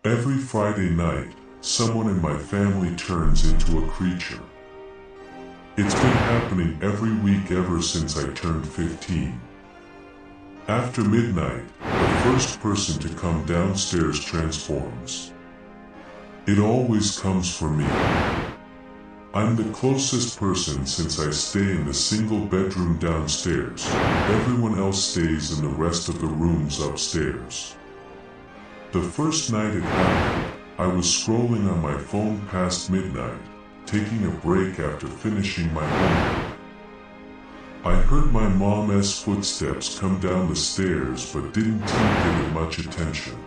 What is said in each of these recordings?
Every Friday night, someone in my family turns into a creature. It's been happening every week ever since I turned 15. After midnight, the first person to come downstairs transforms. It always comes for me. I'm the closest person since I stay in the single bedroom downstairs. Everyone else stays in the rest of the rooms upstairs. The first night it happened, I was scrolling on my phone past midnight, taking a break after finishing my homework. I heard my mom's footsteps come down the stairs but didn't give it much attention.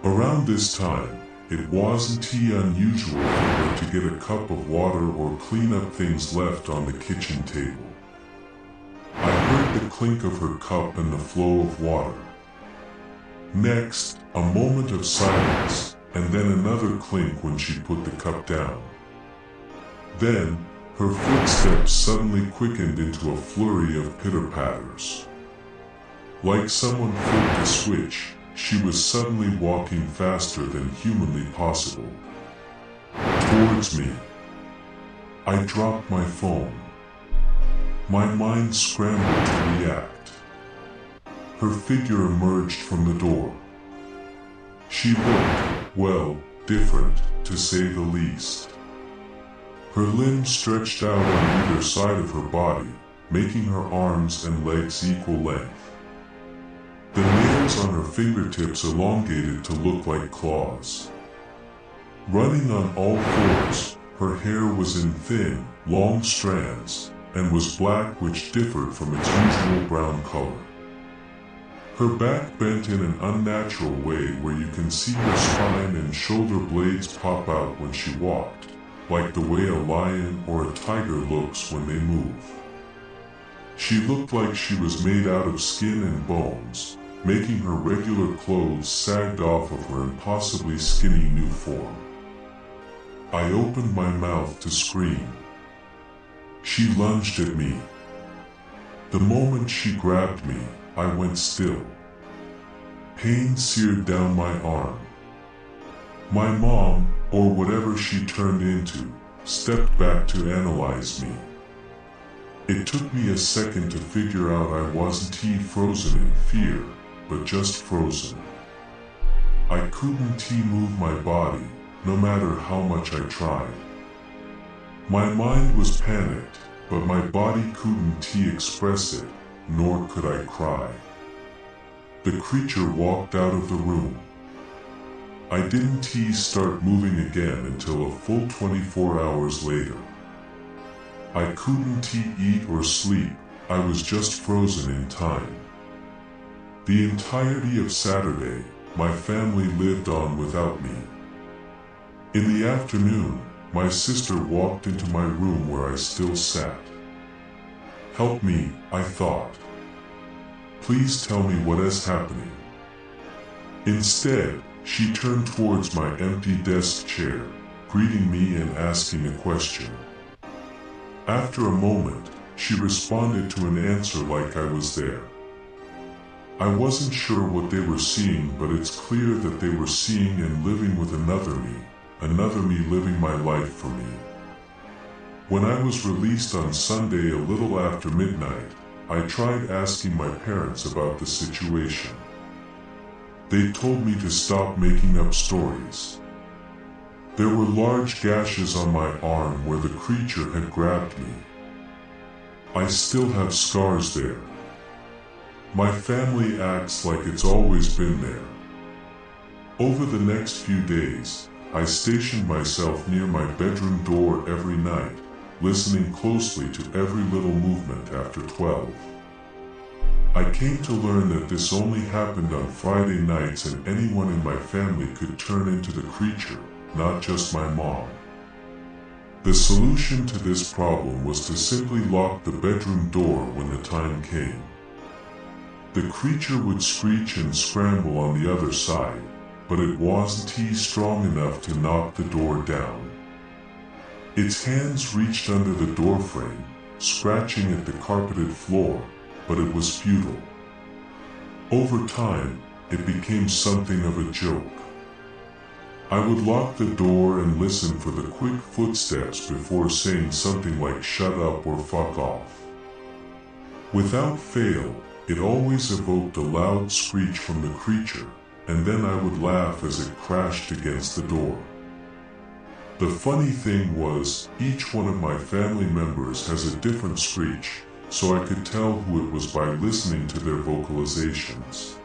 Around this time, it wasn't unusual for her to get a cup of water or clean up things left on the kitchen table. I heard the clink of her cup and the flow of water. Next, a moment of silence, and then another clink when she put the cup down. Then, her footsteps suddenly quickened into a flurry of pitter-patters. Like someone flipped a switch, she was suddenly walking faster than humanly possible. Towards me. I dropped my phone. My mind scrambled to react. Her figure emerged from the door. She looked, well, different, to say the least. Her limbs stretched out on either side of her body, making her arms and legs equal length. The nails on her fingertips elongated to look like claws. Running on all fours, her hair was in thin, long strands, and was black, which differed from its usual brown color. Her back bent in an unnatural way where you can see her spine and shoulder blades pop out when she walked, like the way a lion or a tiger looks when they move. She looked like she was made out of skin and bones, making her regular clothes sagged off of her impossibly skinny new form. I opened my mouth to scream. She lunged at me. The moment she grabbed me, I went still. Pain seared down my arm. My mom, or whatever she turned into, stepped back to analyze me. It took me a second to figure out I wasn't frozen in fear, but just frozen. I couldn't move my body, no matter how much I tried. My mind was panicked, but my body couldn't express it, nor could I cry. The creature walked out of the room. I didn't start moving again until a full 24 hours later. I couldn't eat or sleep, I was just frozen in time. The entirety of Saturday, my family lived on without me. In the afternoon, my sister walked into my room where I still sat. Help me, I thought. Please tell me what is happening. Instead, she turned towards my empty desk chair, greeting me and asking a question. After a moment, she responded to an answer like I was there. I wasn't sure what they were seeing, but it's clear that they were seeing and living with another me living my life for me. When I was released on Sunday a little after midnight, I tried asking my parents about the situation. They told me to stop making up stories. There were large gashes on my arm where the creature had grabbed me. I still have scars there. My family acts like it's always been there. Over the next few days, I stationed myself near my bedroom door every night, listening closely to every little movement after 12. I came to learn that this only happened on Friday nights and anyone in my family could turn into the creature, not just my mom. The solution to this problem was to simply lock the bedroom door when the time came. The creature would screech and scramble on the other side, but it wasn't strong enough to knock the door down. Its hands reached under the doorframe, scratching at the carpeted floor, but it was futile. Over time, it became something of a joke. I would lock the door and listen for the quick footsteps before saying something like "shut up" or "fuck off." Without fail, it always evoked a loud screech from the creature, and then I would laugh as it crashed against the door. The funny thing was, each one of my family members has a different screech, so I could tell who it was by listening to their vocalizations.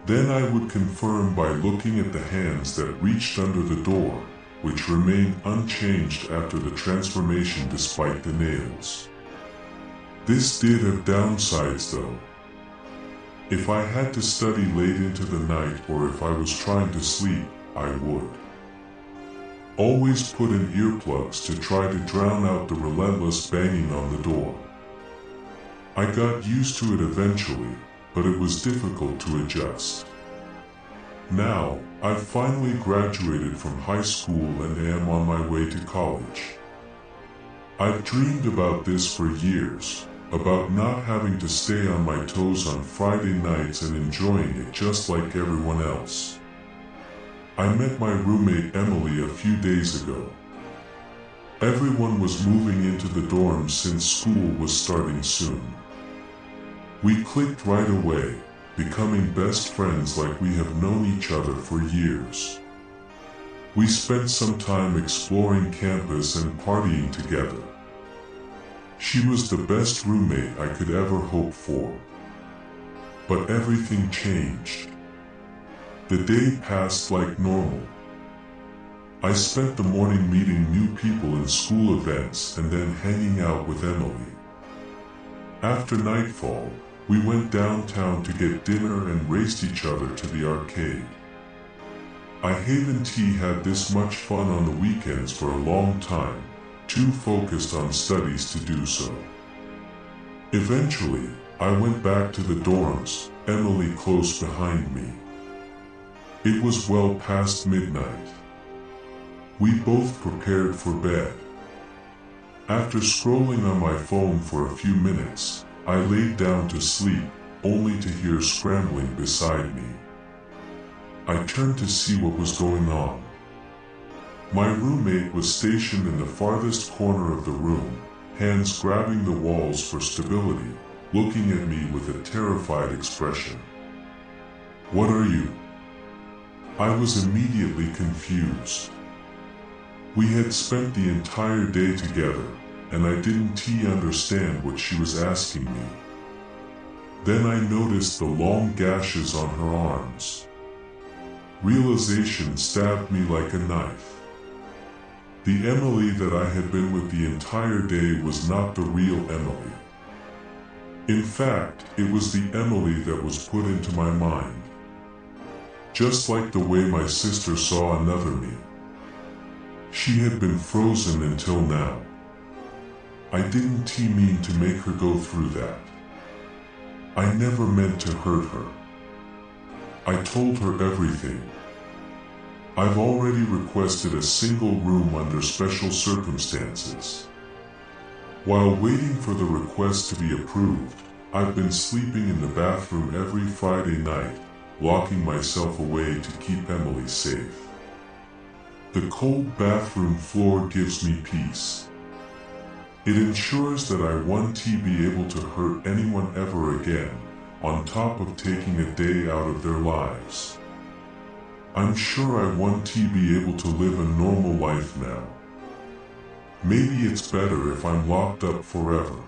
Then I would confirm by looking at the hands that reached under the door, which remained unchanged after the transformation despite the nails. This did have downsides though. If I had to study late into the night or if I was trying to sleep, I would always put in earplugs to try to drown out the relentless banging on the door. I got used to it eventually, but it was difficult to adjust. Now, I've finally graduated from high school and am on my way to college. I've dreamed about this for years, about not having to stay on my toes on Friday nights and enjoying it just like everyone else. I met my roommate Emily a few days ago. Everyone was moving into the dorms since school was starting soon. We clicked right away, becoming best friends like we have known each other for years. We spent some time exploring campus and partying together. She was the best roommate I could ever hope for. But everything changed. The day passed like normal. I spent the morning meeting new people in school events and then hanging out with Emily. After nightfall, we went downtown to get dinner and raced each other to the arcade. I haven't had this much fun on the weekends for a long time, too focused on studies to do so. Eventually, I went back to the dorms, Emily close behind me. It was well past midnight. We both prepared for bed. After scrolling on my phone for a few minutes, I laid down to sleep, only to hear scrambling beside me. I turned to see what was going on. My roommate was stationed in the farthest corner of the room, hands grabbing the walls for stability, looking at me with a terrified expression. "What are you?" I was immediately confused. We had spent the entire day together, and I didn't understand what she was asking me. Then I noticed the long gashes on her arms. Realization stabbed me like a knife. The Emily that I had been with the entire day was not the real Emily. In fact, it was the Emily that was put into my mind. Just like the way my sister saw another me. She had been frozen until now. I didn't mean to make her go through that. I never meant to hurt her. I told her everything. I've already requested a single room under special circumstances. While waiting for the request to be approved, I've been sleeping in the bathroom every Friday night, locking myself away to keep Emily safe. The cold bathroom floor gives me peace. It ensures that I won't be able to hurt anyone ever again, on top of taking a day out of their lives. I'm sure I won't be able to live a normal life now. Maybe it's better if I'm locked up forever.